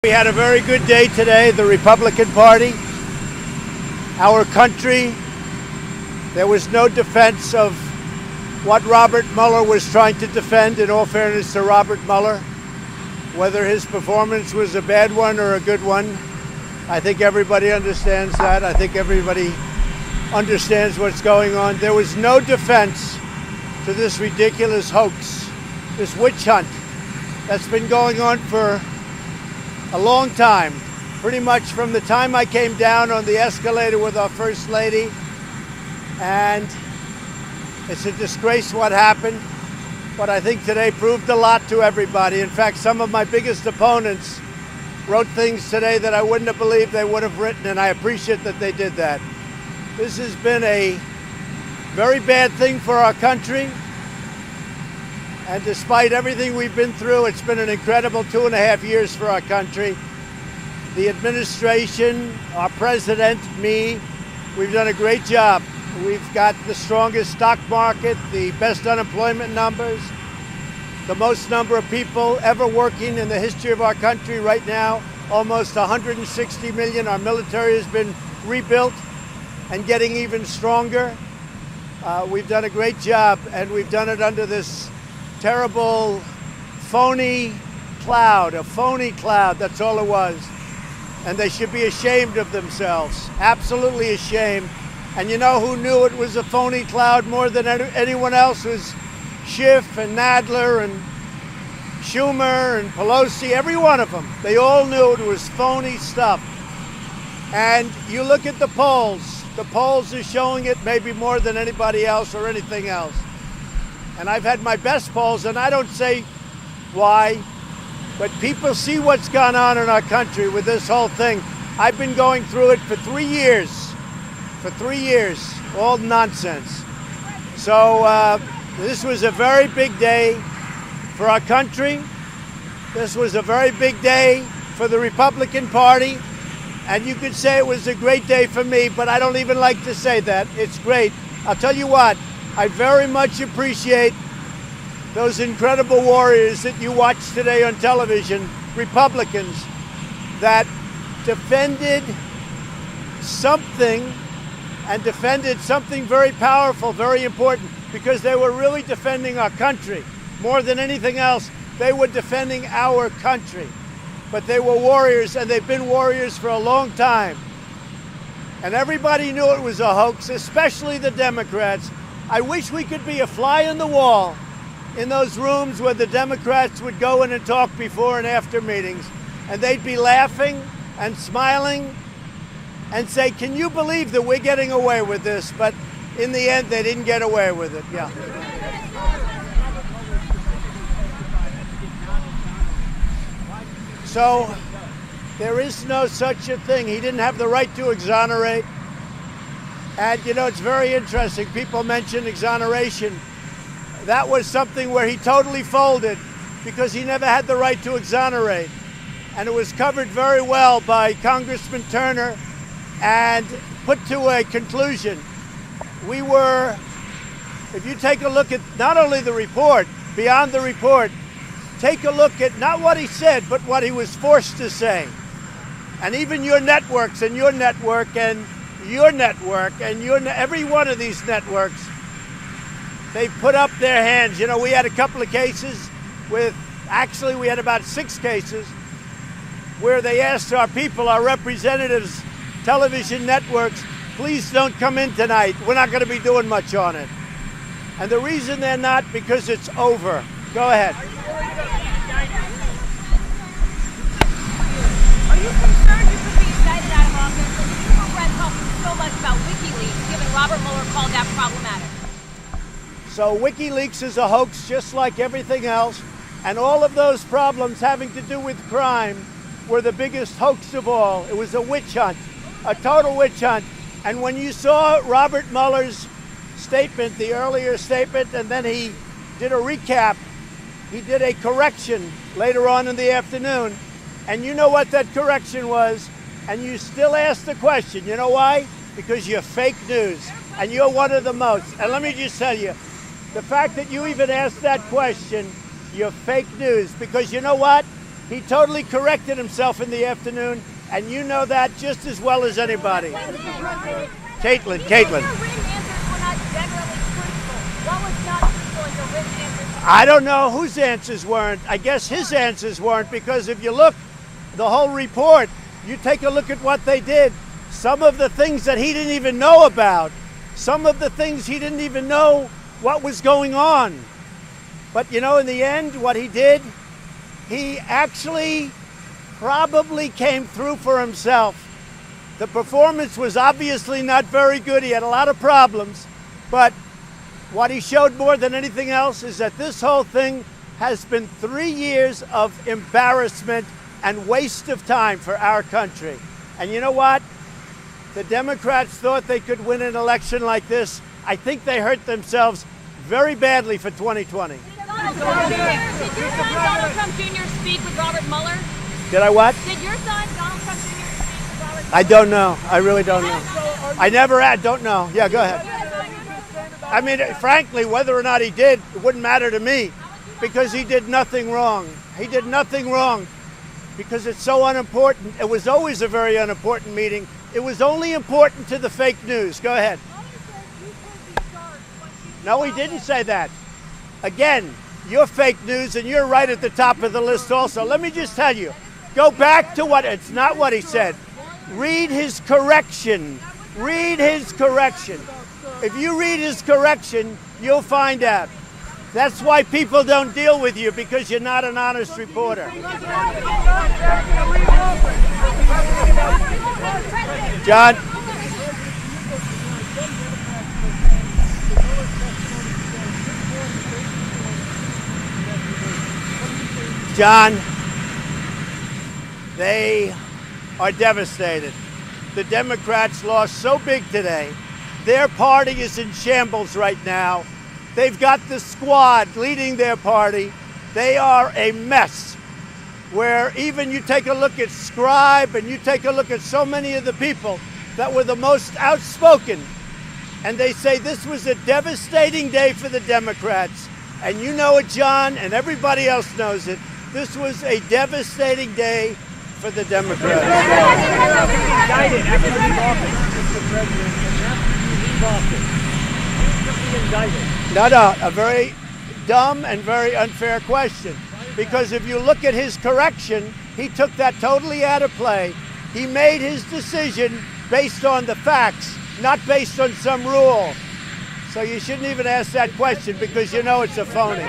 We had a very good day today, the Republican Party, our country. There was no defense of what Robert Mueller was trying to defend, in all fairness to Robert Mueller. Whether his performance was a bad one or a good one, I think everybody understands that. I think everybody understands what's going on. There was no defense to this ridiculous hoax, this witch hunt that's been going on for a long time, pretty much from the time I came down on the escalator with our First Lady. And it's a disgrace what happened, but I think today proved a lot to everybody. In fact, some of my biggest opponents wrote things today that I wouldn't have believed they would have written, and I appreciate that they did that. This has been a very bad thing for our country. And despite everything we've been through, it's been an incredible 2.5 years for our country. The administration, our president, me, we've done a great job. We've got the strongest stock market, the best unemployment numbers, the most number of people ever working in the history of our country right now, almost 160 million. Our military has been rebuilt and getting even stronger. We've done a great job, and we've done it under this terrible, phony cloud, a phony cloud, that's all it was. And they should be ashamed of themselves, absolutely ashamed. And you know who knew it was a phony cloud more than anyone else? Was Schiff and Nadler and Schumer and Pelosi, every one of them. They all knew it was phony stuff. And you look at the polls are showing it maybe more than anybody else or anything else. And I've had my best polls, and I don't say why, but people see what's gone on in our country with this whole thing. I've been going through it for 3 years. For 3 years, all nonsense. So this was a very big day for our country. This was a very big day for the Republican Party. And you could say it was a great day for me, but I don't even like to say that. It's great. I'll tell you what. I very much appreciate those incredible warriors that you watched today on television, Republicans, that defended something and defended something very powerful, very important, because they were really defending our country. More than anything else, they were defending our country. But they were warriors, and they've been warriors for a long time. And everybody knew it was a hoax, especially the Democrats. I wish we could be a fly on the wall in those rooms where the Democrats would go in and talk before and after meetings, and they'd be laughing and smiling and say, can you believe that we're getting away with this? But in the end, they didn't get away with it. Yeah. So there is no such a thing. He didn't have the right to exonerate. And, you know, it's very interesting. People mention exoneration. That was something where he totally folded because he never had the right to exonerate. And it was covered very well by Congressman Turner and put to a conclusion. We were, if you take a look at not only the report, beyond the report, take a look at not what he said, but what he was forced to say. And even your networks and your network and your network and every one of these networks, they put up their hands. You know, we had a couple of cases actually we had about 6 cases where they asked our people, our representatives, television networks, please don't come in tonight. We're not going to be doing much on it. And the reason they're not, because it's over. Go ahead. Are you concerned you could be indicted out of office? The Super Red talking so much about WikiLeaks, given Robert Mueller called that problematic. So WikiLeaks is a hoax just like everything else, and all of those problems having to do with crime were the biggest hoax of all. It was a witch hunt, a total witch hunt. And when you saw Robert Mueller's statement, the earlier statement, and then he did a recap, he did a correction later on in the afternoon, and you know what that correction was, and you still ask the question. You know why? Because you're fake news, and you're one of the most. And let me just tell you, the fact that you even asked that question, you're fake news, because you know what? He totally corrected himself in the afternoon, and you know that just as well as anybody. Caitlin. Your written answers were not generally truthful. What was not truthful in your written answers? I don't know whose answers weren't. I guess his answers weren't, because if you look, the whole report, you take a look at what they did, some of the things that he didn't even know about, some of the things he didn't even know what was going on. But you know, in the end, what he did, he actually probably came through for himself. The performance was obviously not very good. He had a lot of problems, but what he showed more than anything else is that this whole thing has been 3 years of embarrassment and waste of time for our country. And you know what? The Democrats thought they could win an election like this. I think they hurt themselves very badly for 2020. Did your son Donald Trump Jr. speak with Robert Mueller? Did I what? Did your son Donald Trump Jr. speak with Robert Mueller? I don't know. I really don't know. I never had. Don't know. Yeah, go ahead. I mean, frankly, whether or not he did, it wouldn't matter to me, because he did nothing wrong. He did nothing wrong because it's so unimportant. It was always a very unimportant meeting. It was only important to the fake news. Go ahead. No, he didn't say that. Again, you're fake news, and you're right at the top of the list also. Let me just tell you, go back to it's not what he said. Read his correction. Read his correction. If you read his correction, you'll find out. That's why people don't deal with you, because you're not an honest reporter. John? John, they are devastated. The Democrats lost so big today. Their party is in shambles right now. They've got the squad leading their party. They are a mess, where even you take a look at Scribe and you take a look at so many of the people that were the most outspoken, and they say this was a devastating day for the Democrats. And you know it, John, and everybody else knows it. This was a devastating day for the Democrats. No, a very dumb and very unfair question. Because if you look at his correction, he took that totally out of play. He made his decision based on the facts, not based on some rule. So you shouldn't even ask that question, because you know it's a phony.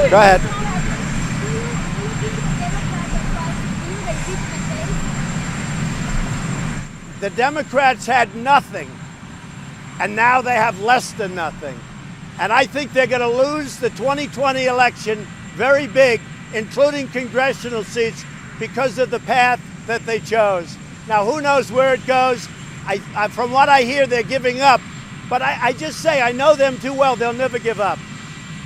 Go ahead. The Democrats had nothing, and now they have less than nothing. And I think they're going to lose the 2020 election very big, including congressional seats, because of the path that they chose. Now, who knows where it goes? From what I hear, they're giving up. But I just say, I know them too well. They'll never give up.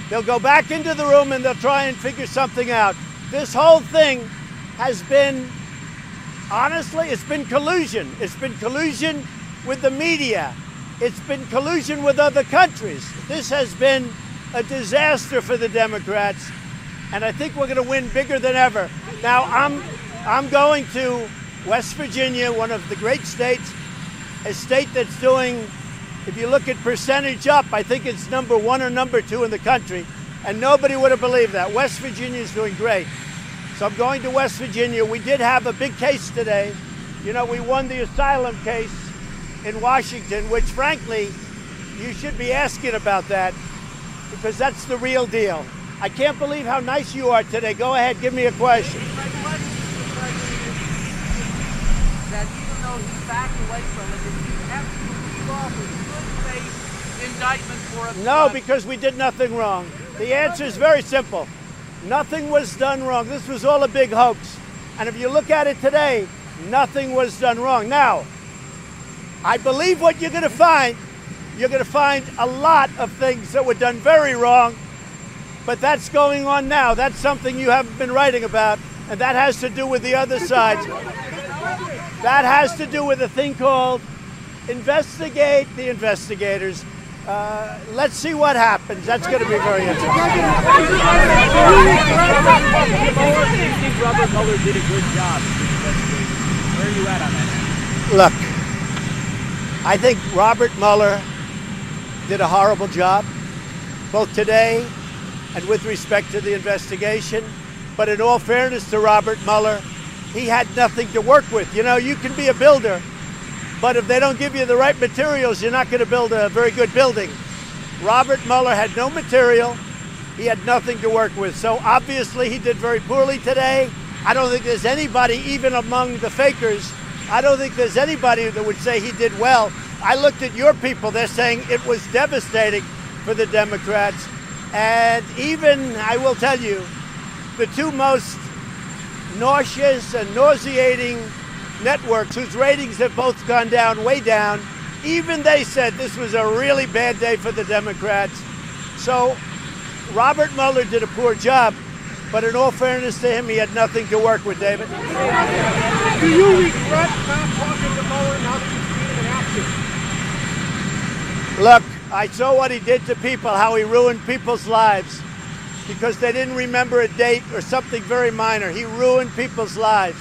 They'll go back into the room and they'll try and figure something out. This whole thing has been, honestly, it's been collusion. It's been collusion with the media. It's been collusion with other countries. This has been a disaster for the Democrats, and I think we're going to win bigger than ever. Now, I'm going to West Virginia, one of the great states, a state that's doing, if you look at percentage up, I think it's number 1 or number 2 in the country, and nobody would have believed that. West Virginia is doing great. So I'm going to West Virginia. We did have a big case today. You know, we won the asylum case in Washington, which frankly, you should be asking about that, because that's the real deal. I can't believe how nice you are today. Go ahead, give me a question. That even though he backed away from it, did he have to leave off with good faith indictment for us? No, because we did nothing wrong. The answer is very simple. Nothing was done wrong. This was all a big hoax. And if you look at it today, nothing was done wrong. Now, I believe what you're going to find a lot of things that were done very wrong, but that's going on now. That's something you haven't been writing about, and that has to do with the other side. That has to do with a thing called investigate the investigators. Let's see what happens. That's going to be very interesting. Do you think Robert Mueller did a good job in this investigation? Where are you at on that? Look, I think Robert Mueller did a horrible job, both today and with respect to the investigation. But in all fairness to Robert Mueller, he had nothing to work with. You know, you can be a builder, but if they don't give you the right materials, you're not going to build a very good building. Robert Mueller had no material. He had nothing to work with. So obviously he did very poorly today. I don't think there's anybody, even among the fakers, I don't think there's anybody that would say he did well. I looked at your people. They're saying it was devastating for the Democrats. And even, I will tell you, the two most nauseous and nauseating networks whose ratings have both gone down, way down, even they said this was a really bad day for the Democrats. So Robert Mueller did a poor job, but in all fairness to him, he had nothing to work with, David. Do you regret not talking to Mueller now that you've seen him in action? Look, I saw what he did to people, how he ruined people's lives because they didn't remember a date or something very minor. He ruined people's lives.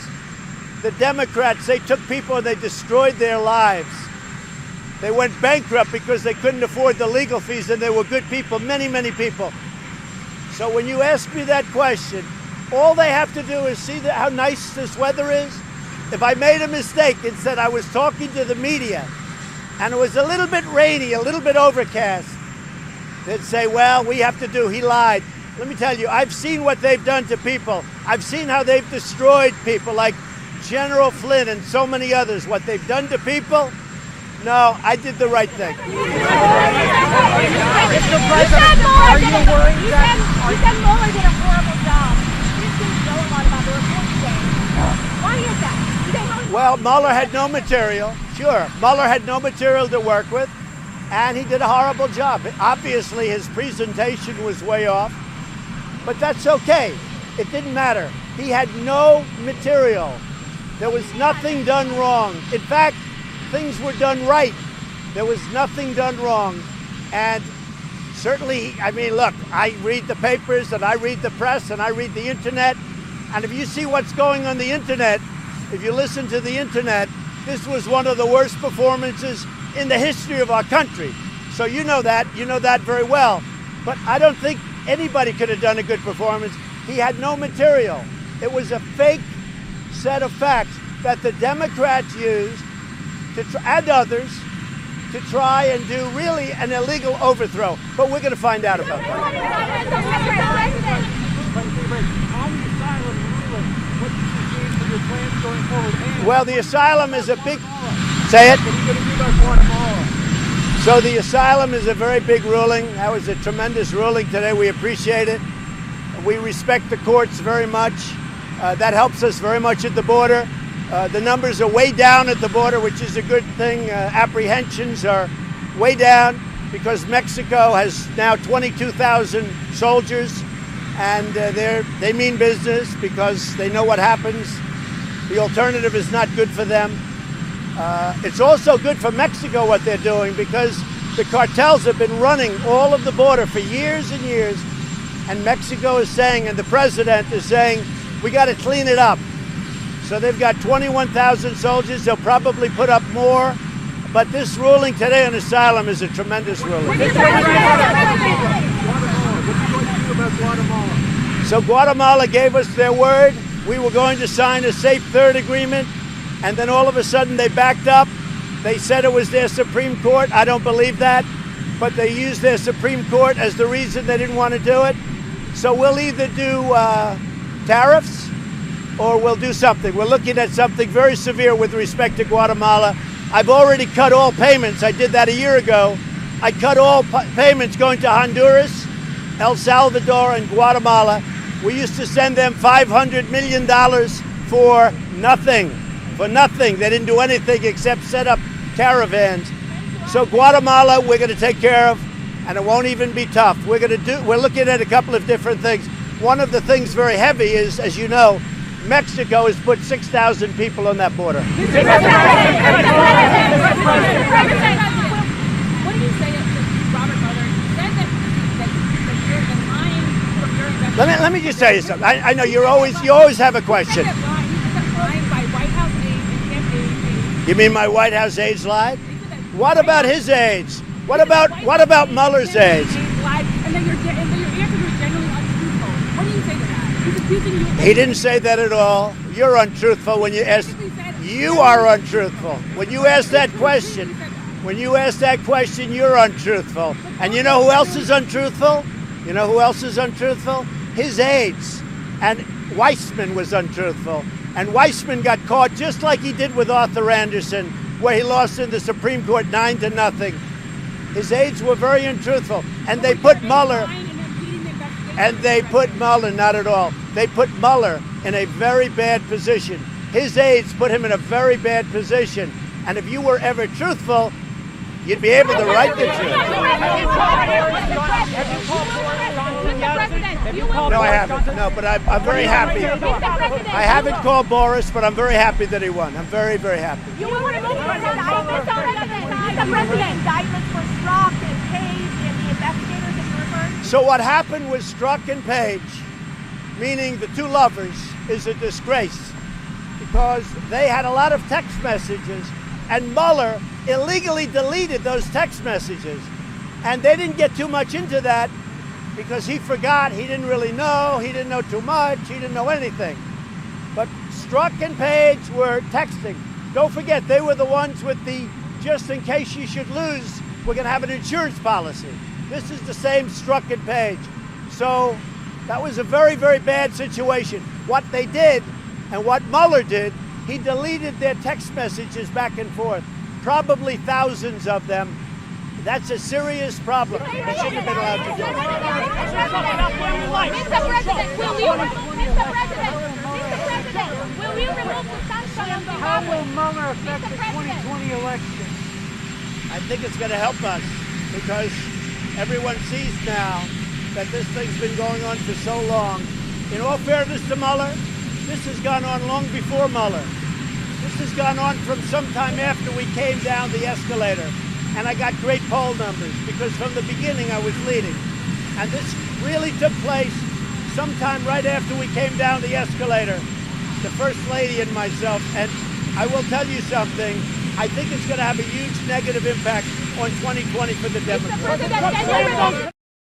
The Democrats, they took people and they destroyed their lives. They went bankrupt because they couldn't afford the legal fees, and they were good people, many, many people. So when you ask me that question, all they have to do is see how nice this weather is. If I made a mistake and said I was talking to the media and it was a little bit rainy, a little bit overcast, they'd say, well, we have to do, he lied. Let me tell you, I've seen what they've done to people. I've seen how they've destroyed people like General Flynn and so many others. What they've done to people, no, I did the right thing. You said Mueller did a horrible job. You didn't know a lot about the report today. Why is that? Well, Mueller had no material. Sure, Mueller had no material to work with, and he did a horrible job. Obviously, his presentation was way off, but that's okay. It didn't matter. He had no material. There was nothing done wrong. In fact, things were done right. There was nothing done wrong. And certainly, I mean, look, I read the papers and I read the press and I read the internet. And if you see what's going on the internet, if you listen to the internet, this was one of the worst performances in the history of our country. So you know that very well. But I don't think anybody could have done a good performance. He had no material. It was a fake set of facts that the Democrats used and others to try and do really an illegal overthrow. But we're going to find out about that. Well, the asylum is a big... Say it. So the asylum is a very big ruling. That was a tremendous ruling today. We appreciate it. We respect the courts very much. That helps us very much at the border. The numbers are way down at the border, which is a good thing. Apprehensions are way down because Mexico has now 22,000 soldiers, and they mean business because they know what happens. The alternative is not good for them. It's also good for Mexico what they're doing because the cartels have been running all of the border for years and years, and Mexico is saying, and the president is saying, we got to clean it up. So they've got 21,000 soldiers. They'll probably put up more. But this ruling today on asylum is a tremendous ruling. So Guatemala gave us their word. We were going to sign a safe third agreement. And then all of a sudden they backed up. They said it was their Supreme Court. I don't believe that. But they used their Supreme Court as the reason they didn't want to do it. So we'll either do tariffs or we'll do something. We're looking at something very severe with respect to Guatemala. I've already cut all payments. I did that a year ago. I cut all payments going to Honduras, El Salvador, and Guatemala. We used to send them $500 million for nothing. For nothing. They didn't do anything except set up caravans. So Guatemala, we're going to take care of, and it won't even be tough. We're looking at a couple of different things. One of the things very heavy is, as you know, Mexico has put 6,000 people on that border. What do you say to Let me just tell you something. I know you always have a question. You mean my White House aides lied? What about his aides? What about Mueller's aides? He didn't say that at all. You're untruthful when you ask. You are untruthful when you ask that question. When you ask that question, you're untruthful. And you know who else is untruthful? You know who else is untruthful? His aides. And Weissman was untruthful. And Weissman got caught just like he did with Arthur Anderson, where he lost in the Supreme Court 9-0. His aides were very untruthful. And they put Mueller, not at all. They put Mueller in a very bad position. His aides put him in a very bad position. And if you were ever truthful, you'd be able to write the truth. No, I haven't. No, but I'm very happy. I haven't called Boris, but I'm very happy that he won. I'm very, very happy. You were the president. Indictments for Strzok and Page and the investigators that you referred. So what happened with Strzok and Page, meaning the two lovers, is a disgrace because they had a lot of text messages, and Mueller illegally deleted those text messages. And they didn't get too much into that because he forgot, he didn't really know, he didn't know too much, he didn't know anything. But Strzok and Page were texting. Don't forget, they were the ones with the, just in case you should lose, we're going to have an insurance policy. This is the same Strzok and Page. So that was a very, very bad situation. What they did and what Mueller did, he deleted their text messages back and forth, probably thousands of them. That's a serious problem. He shouldn't have been allowed to do it. Mr. President, will you remove the sanction? How will Mueller affect the 2020 election? I think it's going to help us because everyone sees now that this thing's been going on for so long. In all fairness to Mueller, this has gone on long before Mueller. This has gone on from sometime after we came down the escalator. And I got great poll numbers because from the beginning I was leading. And this really took place sometime right after we came down the escalator, the First Lady and myself. And I will tell you something, I think it's going to have a huge negative impact on 2020 for the Democrats.